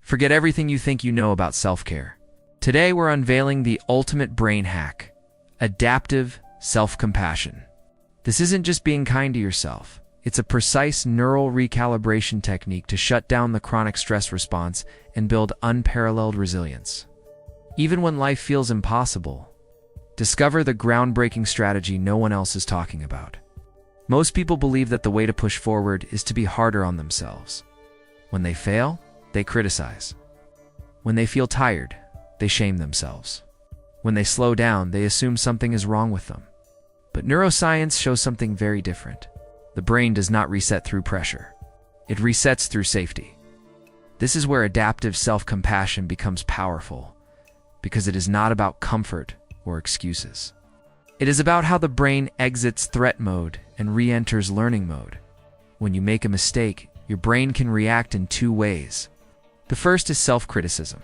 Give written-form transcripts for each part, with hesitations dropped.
Forget everything you think you know about self-care. Today we're unveiling the ultimate brain hack: adaptive self-compassion. This isn't just being kind to yourself. It's a precise neural recalibration technique to shut down the chronic stress response and build unparalleled resilience. Even when life feels impossible, discover the groundbreaking strategy no one else is talking about. Most people believe that the way to push forward is to be harder on themselves. When they fail, they criticize. When they feel tired, they shame themselves. When they slow down, they assume something is wrong with them. But neuroscience shows something very different. The brain does not reset through pressure. It resets through safety. This is where adaptive self-compassion becomes powerful, because it is not about comfort or excuses. It is about how the brain exits threat mode and re-enters learning mode. When you make a mistake, your brain can react in two ways. The first is self-criticism.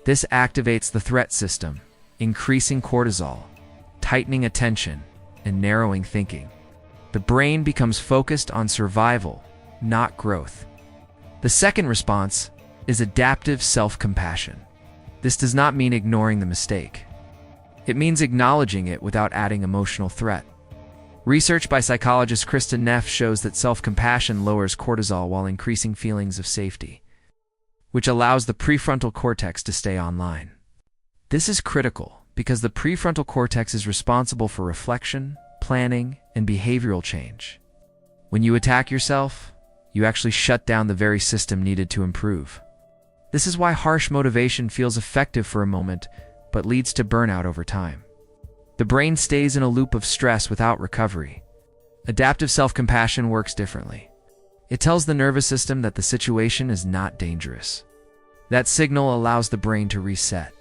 This activates the threat system, increasing cortisol, tightening attention, and narrowing thinking. The brain becomes focused on survival, not growth. The second response is adaptive self-compassion. This does not mean ignoring the mistake. It means acknowledging it without adding emotional threat. Research by psychologist Kristin Neff shows that self-compassion lowers cortisol while increasing feelings of safety, which allows the prefrontal cortex to stay online. This is critical because the prefrontal cortex is responsible for reflection, planning, and behavioral change. When you attack yourself, you actually shut down the very system needed to improve. This is why harsh motivation feels effective for a moment, but leads to burnout over time. The brain stays in a loop of stress without recovery. Adaptive self-compassion works differently. It tells the nervous system that the situation is not dangerous. That signal allows the brain to reset.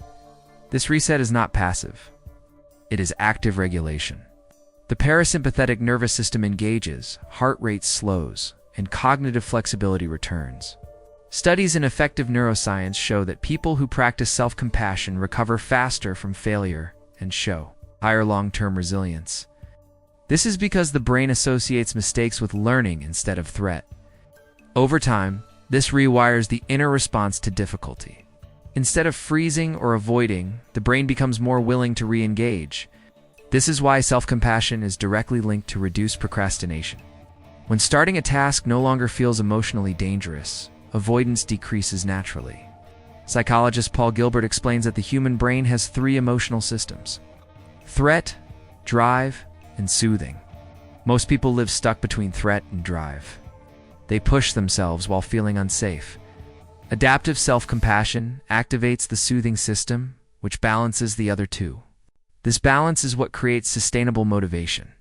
This reset is not passive. It is active regulation. The parasympathetic nervous system engages, heart rate slows, and cognitive flexibility returns. Studies in effective neuroscience show that people who practice self-compassion recover faster from failure and show higher long-term resilience. This is because the brain associates mistakes with learning instead of threat. Over time, this rewires the inner response to difficulty. Instead of freezing or avoiding, the brain becomes more willing to re-engage. This is why self-compassion is directly linked to reduced procrastination. When starting a task no longer feels emotionally dangerous, avoidance decreases naturally. Psychologist Paul Gilbert explains that the human brain has three emotional systems: threat, drive, and soothing. Most people live stuck between threat and drive. They push themselves while feeling unsafe. Adaptive self-compassion activates the soothing system, which balances the other two. This balance is what creates sustainable motivation.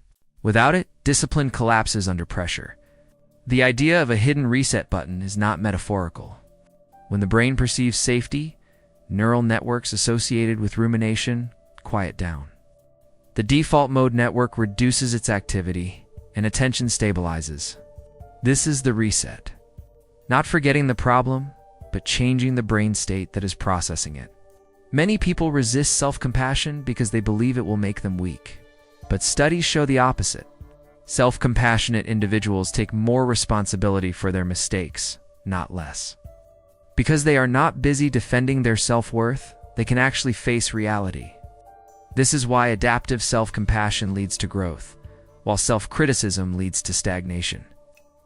Without it, discipline collapses under pressure. The idea of a hidden reset button is not metaphorical. When the brain perceives safety, neural networks associated with rumination quiet down. The default mode network reduces its activity, and attention stabilizes. This is the reset. Not forgetting the problem, but changing the brain state that is processing it. Many people resist self-compassion because they believe it will make them weak. But studies show the opposite. Self-compassionate individuals take more responsibility for their mistakes, not less. Because they are not busy defending their self-worth, they can actually face reality. This is why adaptive self-compassion leads to growth, while self-criticism leads to stagnation.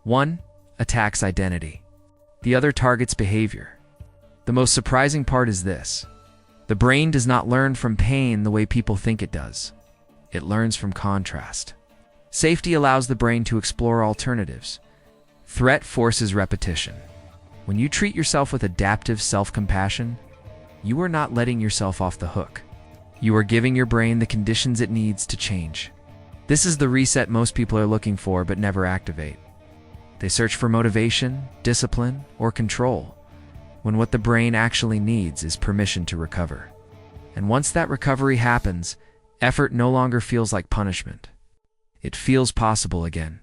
One attacks identity. The other targets behavior. The most surprising part is this: the brain does not learn from pain the way people think it does. It learns from contrast. Safety allows the brain to explore alternatives. Threat forces repetition. When you treat yourself with adaptive self-compassion, you are not letting yourself off the hook. You are giving your brain the conditions it needs to change. This is the reset most people are looking for but never activate. They search for motivation, discipline, or control, when what the brain actually needs is permission to recover. And once that recovery happens, effort no longer feels like punishment. It feels possible again.